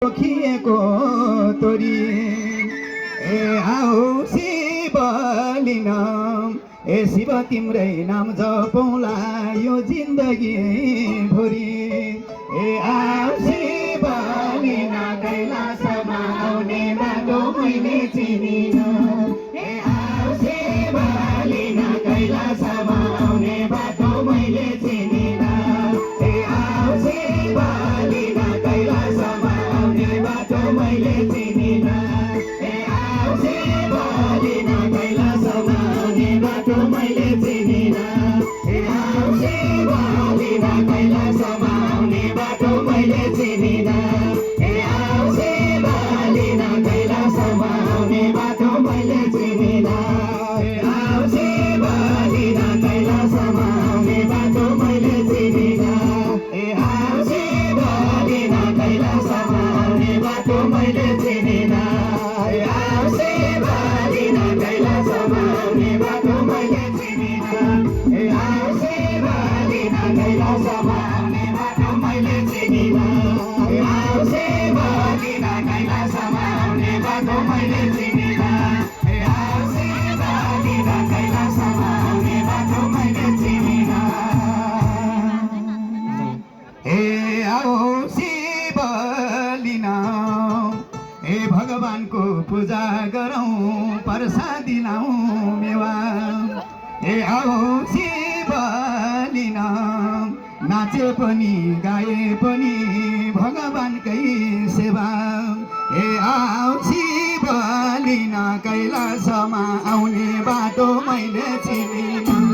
रोखिएको तोरी आओ शिव लिन शिव तिम्रै नाम जपौँला यो जिन्दगी भोरी आओ शिव लिन कैलाशमा आउने बाटो मैले चिनिन आओ शिव लिन कैलाशमा आउने बाटो मैले चिनिन आओ शिव लिन कैलाशमा आउने बाटो मैले चिनिन आओ शिव लिन कैलाशमा आउने बाटो मैले चिनिन आओ शिव लिन कैलाशमा आउने बाटो मैले चिनिन आओ शिव लिन कैलाशमा आउने बाटो मैले चिनिन आओ शिव लिन कैलाशमा आउने बाटो मैले चिनिन आओ शिव लिन कैलाशमा आउने बाटो मैले चिनिन आओ शिव लिन कैलाशमा आउने बाटो मैले चिनिन आओ शिव लिन कैलाशमा आउने बाटो मैले चिनिन आओ शिव लिन कैलाशमा आउने बाटो मैले चिनिन आओ शिव लिन कैलाशमा आउने बाटो मैले चिनिन आओ शिव लिन भगवानको पूजा गरौँ प्रसादी लाउँ मेवा आओ शिव लिन नाचे पनि गाए पनि भगवानकै सेवा आओ शिव लिन कैलाशमा आउने बाटो मैले चिनिन